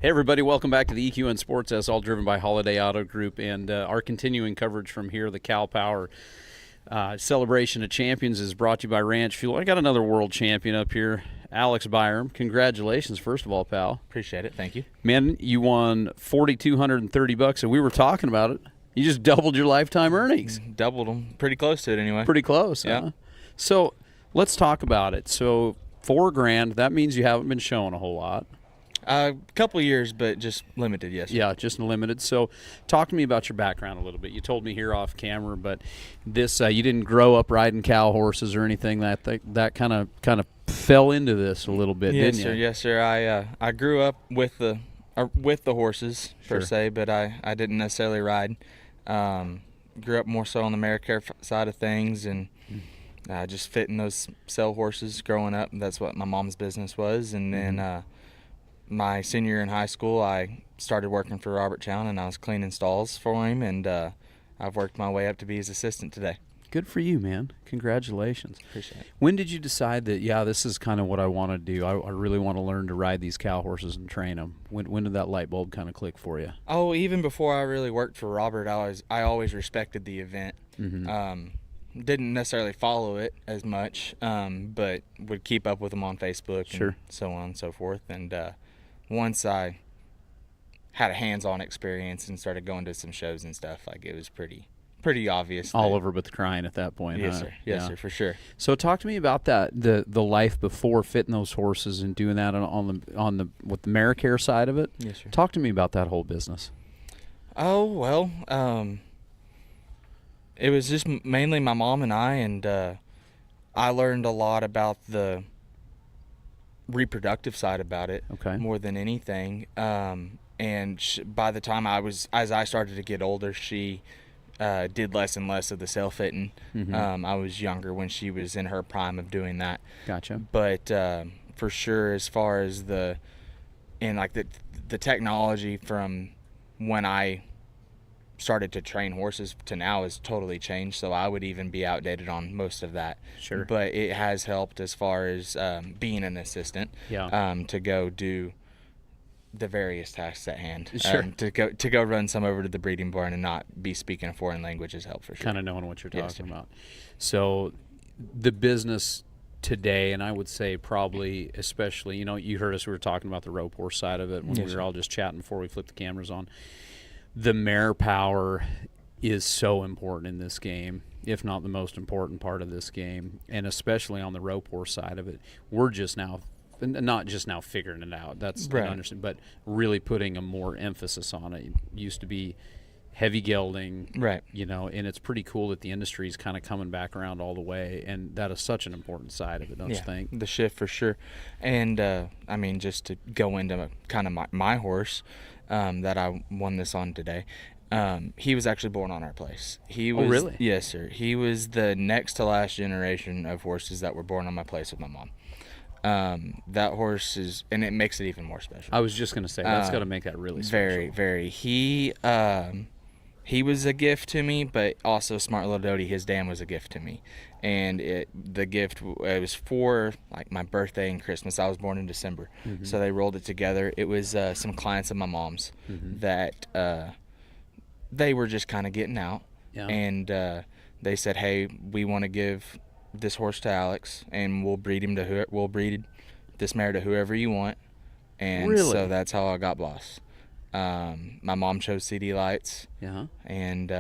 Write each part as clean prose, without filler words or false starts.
Hey everybody, welcome back to the EQN Sportsdesk, all driven by Holiday Auto Group, and our continuing coverage from here, the Cal Power Celebration of Champions is brought to you by Ranch Fuel. I got another world champion up here, Alex Byrom. Congratulations, first of all, pal. Appreciate it, thank you. Man, you won $4,230, and we were talking about it. You just doubled your lifetime earnings. Doubled them, pretty close to it anyway. Pretty close, yeah. Huh? So let's talk about it. So $4,000, that means you haven't been showing a whole lot. A couple years, but just limited, yes. Yeah, just limited. So talk to me about your background a little bit. You told me here off camera, but this you didn't grow up riding cow horses or anything. That kind of fell into this a little bit, yes, didn't sir, you? Yes, sir. I grew up with the horses per se, but I didn't necessarily ride. Grew up more so on the mare care side of things, and just fitting those sell horses growing up. That's what my mom's business was, and then. My senior year in high school, I started working for Robert Chown, and I was cleaning stalls for him, and I've worked my way up to be his assistant today. Good for you, man. Congratulations. Appreciate it. When did you decide that, this is kind of what I want to do? I really want to learn to ride these cow horses and train them. When did that light bulb kind of click for you? Oh, even before I really worked for Robert, I always respected the event. Mm-hmm. Didn't necessarily follow it as much, but would keep up with him on Facebook and so on and so forth. And once I had a hands-on experience and started going to some shows and stuff, like it was pretty obvious. All over but the crying at that point. Yes, huh? sir. Yes, sir, for sure. So talk to me about that, the life before fitting those horses and doing that on the with the mare care side of it. Yes, sir. Talk to me about that whole business. Oh well, it was just mainly my mom and I learned a lot about the reproductive side about it, more than anything. And by the time as I started to get older, she did less and less of the sale fitting. Mm-hmm. I was younger when she was in her prime of doing that. Gotcha. But for sure, as far as the technology from when I started to train horses to now has totally changed, so I would even be outdated on most of that. Sure. But it has helped as far as being an assistant, to go do the various tasks at hand. Sure. To go run some over to the breeding barn and not be speaking a foreign language has helped for sure. Kind of knowing what you're talking about. So the business today, and I would say probably especially, you heard us, we were talking about the rope horse side of it when we were all just chatting before we flipped the cameras on. The mare power is so important in this game, if not the most important part of this game, and especially on the rope horse side of it. We're just now, not just now figuring it out, that's understand, but really putting a more emphasis on it. It used to be heavy gelding, and it's pretty cool that the industry is kind of coming back around all the way, and that is such an important side of it, don't you think? The shift for sure. And I mean, just to go into kind of my horse that I won this on today, he was actually born on our place. He was, oh, really? Yes, sir. He was the next to last generation of horses that were born on my place with my mom. That horse is, and it makes it even more special. I was just going to say, that's got to make that really special. Very, very. He was a gift to me, but also Smart Little Doty, his dam, was a gift to me. And it was for like my birthday and Christmas. I was born in December, so they rolled it together. It was some clients of my mom's that they were just kind of getting out, and they said, "Hey, we want to give this horse to Alex, and we'll breed this mare to whoever you want." And so that's how I got Boss. My mom chose CD Lights, and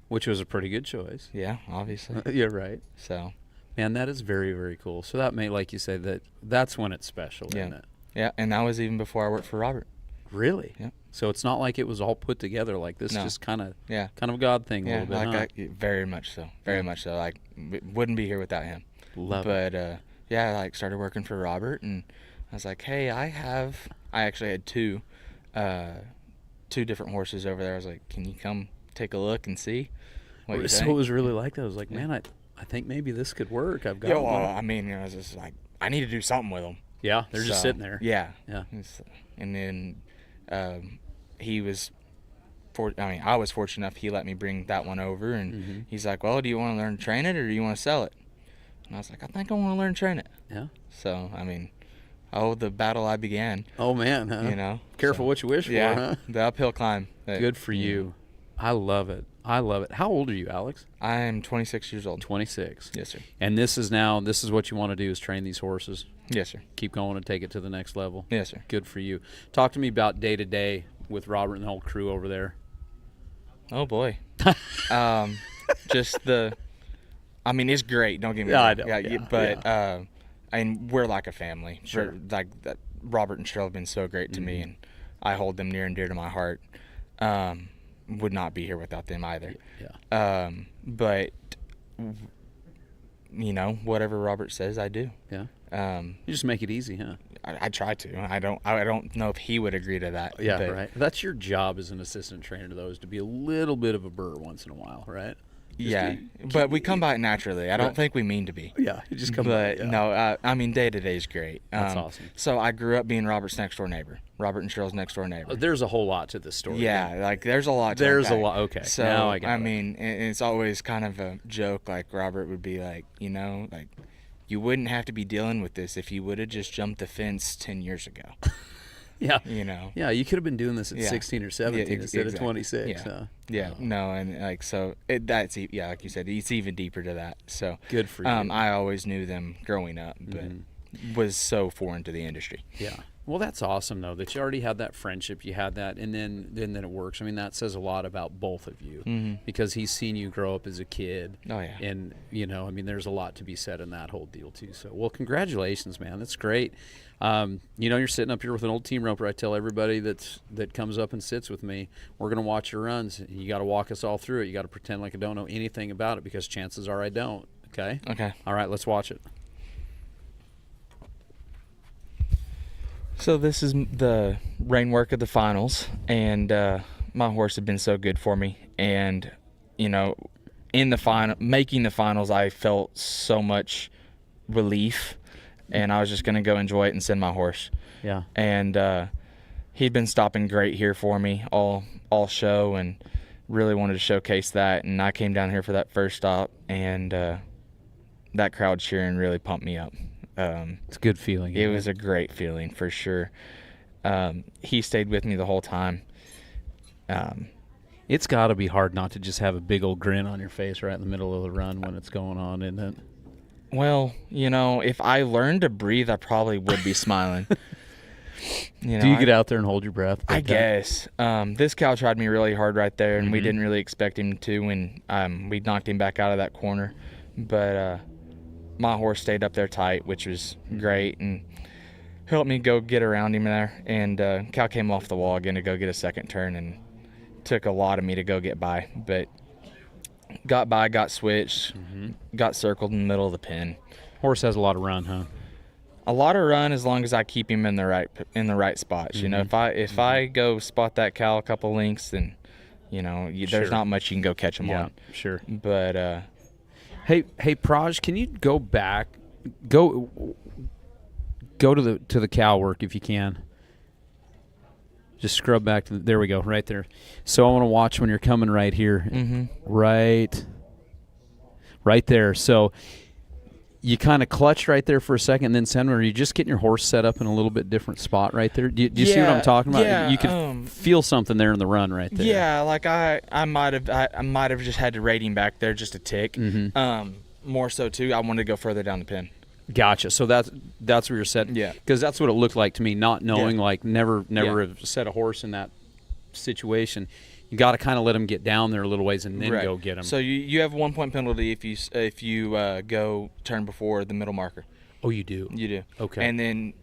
which was a pretty good choice. Yeah, obviously. You're right. So, man, that is very, very cool. So that may, like you say, that's when it's special, isn't it? Yeah, and that was even before I worked for Robert. Really? Yeah. So it's not like it was all put together like this. No. Just kind of a God thing a little bit. Very much so. Very much so. Like, wouldn't be here without him. Love it. But I started working for Robert, and I was like, hey, I actually had two different horses over there. I was like, can you come take a look and see what you think? So it was really like that. I was like, man, I think maybe this could work. I've got I mean, I was just like, I need to do something with them. Yeah, they're just sitting there. Yeah. And then he was I was fortunate enough he let me bring that one over, and he's like, well, do you want to learn to train it or do you want to sell it? And I was like, I think I want to learn to train it. Yeah. So, I mean, Oh, the battle I began. Oh man, huh? You know, Careful what you wish for, huh? The uphill climb. Good for you. I love it. I love it. How old are you, Alex? I'm 26 years old. 26. Yes, sir. And this is what you want to do, is train these horses. Yes, sir. Keep going and take it to the next level. Yes, sir. Good for you. Talk to me about day to day with Robert and the whole crew over there. Oh boy. Just it's great. Don't get me Yeah, wrong. I know. Yeah, but and we're like a family. Sure. Like that. Robert and Cheryl have been so great to me, and I hold them near and dear to my heart. Would not be here without them either. Yeah. But whatever Robert says, I do. Yeah. You just make it easy, huh? I try to. I don't know if he would agree to that. Yeah, right. That's your job as an assistant trainer, though, is to be a little bit of a burr once in a while, right? But we come by it naturally. I don't think we mean to be. Yeah, you just come by. But no, day to day is great. That's awesome. So I grew up being Robert's next door neighbor. Robert and Cheryl's next door neighbor. There's a whole lot to this story. Yeah, like there's a lot. There's a lot. Okay. So now I get it. and it's always kind of a joke. Like Robert would be like, like you wouldn't have to be dealing with this if you would have just jumped the fence 10 years ago. Yeah. Yeah, you could have been doing this at 16 or 17 instead of 26. Yeah. Huh? Yeah. No, and like so that's like you said, it's even deeper to that. So good for you. I always knew them growing up, but was so foreign to the industry. Yeah. Well, that's awesome though, that you already had that friendship, you had that, and then it works. I mean, that says a lot about both of you, because he's seen you grow up as a kid. Oh yeah. And there's a lot to be said in that whole deal too. So, well, congratulations, man. That's great. You're sitting up here with an old team roper. I tell everybody that comes up and sits with me, we're going to watch your runs. You got to walk us all through it. You got to pretend like I don't know anything about it, because chances are I don't. Okay. Okay. All right. Let's watch it. So this is the rain work of the finals, and my horse had been so good for me. And in the making the finals, I felt so much relief, and I was just gonna go enjoy it and send my horse. Yeah. And he'd been stopping great here for me all show, and really wanted to showcase that. And I came down here for that first stop, and that crowd cheering really pumped me up. It's a good feeling. It was a great feeling for sure. He stayed with me the whole time. It's got to be hard not to just have a big old grin on your face right in the middle of the run when it's going on, isn't it? Well, if I learned to breathe, I probably would be smiling. Do you get out there and hold your breath? I guess. This cow tried me really hard right there, and we didn't really expect him to, and we knocked him back out of that corner. But my horse stayed up there tight, which was great, and helped me go get around him there. And cow came off the wall again to go get a second turn, and took a lot of me to go get by. But got by, got switched, got circled in the middle of the pen. Horse has a lot of run, huh? A lot of run, as long as I keep him in the right spots. If I go spot that cow a couple lengths, then there's not much you can go catch him on. Sure. But Hey, Praj, can you go back, go to the cow work if you can. Just scrub back to there we go, right there. So I want to watch when you're coming right here, right there. So you kind of clutch right there for a second, and then send. Or are you just getting your horse set up in a little bit different spot right there? Do you see what I'm talking about? Yeah, you can feel something there in the run right there. Yeah, like I might have just had to rate him back there just a tick. More so too, I wanted to go further down the pin. Gotcha. So that's where you're setting. Yeah. Because that's what it looked like to me, not knowing, like never have set a horse in that situation. You got to kind of let him get down there a little ways and then go get him. So you have a 1 point penalty if you go turn before the middle marker. Oh, you do? You do. Okay. And then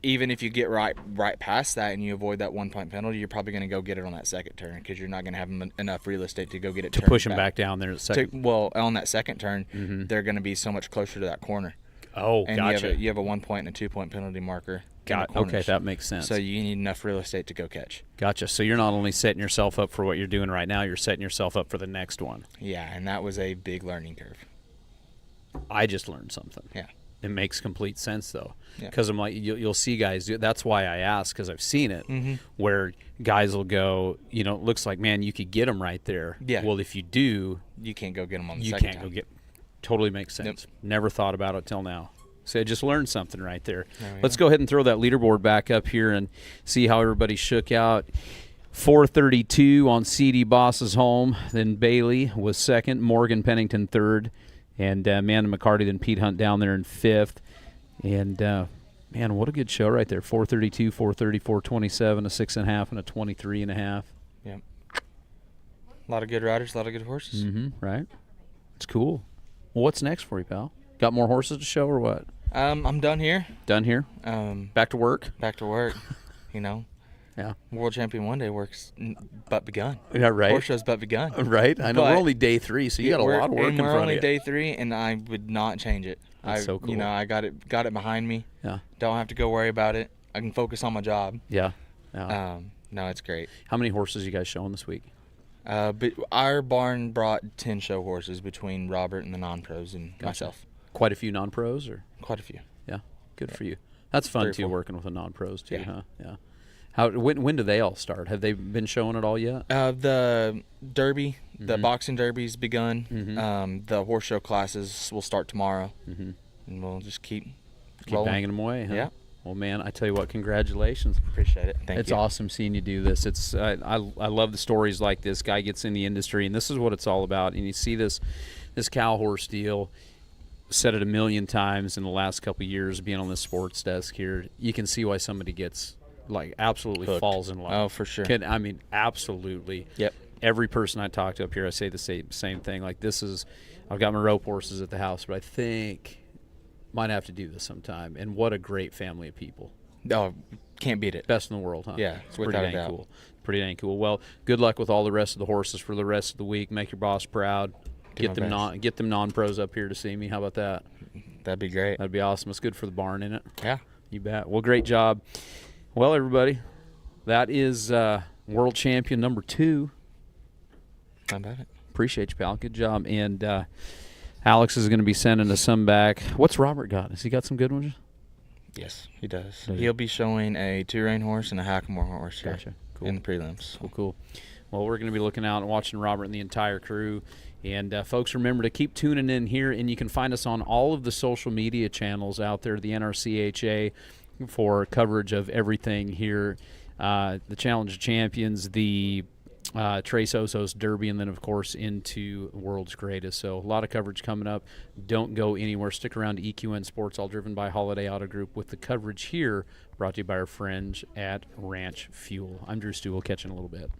even if you get right past that and you avoid that 1 point penalty, you're probably going to go get it on that second turn, because you're not going to have enough real estate to go get it to push him back down there. On that second turn, they're going to be so much closer to that corner. Oh, and gotcha. You have a 1 point and a 2 point penalty marker. Okay, that makes sense. So you need enough real estate to go catch. Gotcha. So you're not only setting yourself up for what you're doing right now, you're setting yourself up for the next one. Yeah, and that was a big learning curve. I just learned something. Yeah. It makes complete sense, though, Yeah. because I'm like, you'll see guys do. That's why I ask, because I've seen it, where guys will go, it looks like, man, you could get them right there. Yeah. Well, if you do, you can't go get them on the you second can't time. go get. Totally makes sense. Yep. Never thought about it till now. So I just learned something right there. Let's go ahead and throw that leaderboard back up here and see how everybody shook out. 432 on C.D. Boss's home. Then Bailey was second. Morgan Pennington third. And Amanda McCarty, then Pete Hunt down there in fifth. And, man, what a good show right there. 432, 430, 427, a 6.5, and a 23.5. Yep. A lot of good riders, a lot of good horses. Right. It's cool. Well, what's next for you, pal? Got more horses to show or what? I'm done here. Done here? Back to work? Back to work. Yeah. World Champion one day works but begun. Yeah, right. Horse shows but begun. Right. I know. We're only day 3, so you got a lot of work in front of you. We're only day 3, and I would not change it. That's so cool. I got it behind me. Yeah. Don't have to go worry about it. I can focus on my job. Yeah. No, it's great. How many horses you guys showing this week? But our barn brought 10 show horses between Robert and the non-pros and myself. Quite a few non-pros, or? Quite a few. Yeah. Good for you. That's fun, 3 or too, 4. working with the non-pros, too, Yeah. huh? Yeah. When do they all start? Have they been showing it all yet? The derby, the boxing derby's begun. The horse show classes will start tomorrow. And we'll just keep rolling. Banging them away, huh? Yeah. Well, man, I tell you what, congratulations. Appreciate it. Thank you. It's awesome seeing you do this. I love the stories like this. Guy gets in the industry, and this is what it's all about. And you see this cow horse deal. Said it a million times in the last couple of years being on the sports desk here. You can see why somebody gets absolutely Hooked. falls in love. Oh, for sure. Absolutely. Yep. Every person I talk to up here, I say the same thing. I've got my rope horses at the house, but I think might have to do this sometime. And what a great family of people. Oh, can't beat it. Best in the world, huh? Yeah, it's pretty without a dang doubt. cool. Pretty dang cool. Well, good luck with all the rest of the horses for the rest of the week. Make your boss proud. Get them non-pros up here to see me. How about that? That'd be great. That'd be awesome. It's good for the barn, isn't it? Yeah. You bet. Well, great job. Well, everybody, that is world champion number 2. How about it? Appreciate you, pal. Good job. And Alex is going to be sending us some back. What's Robert got? Has he got some good ones? Yes, he does. He'll be showing a 2-rein horse and a Hackamore horse here Cool. in the prelims. Cool. Well, we're going to be looking out and watching Robert and the entire crew. And, folks, remember to keep tuning in here, and you can find us on all of the social media channels out there, the NRCHA, for coverage of everything here. The Challenge of Champions, the Tres Osos Derby, and then, of course, into World's Greatest. So a lot of coverage coming up. Don't go anywhere. Stick around to EQN Sports, all driven by Holiday Auto Group, with the coverage here brought to you by our friends at Ranch Fuel. I'm Dru Stewart. We'll catch you in a little bit.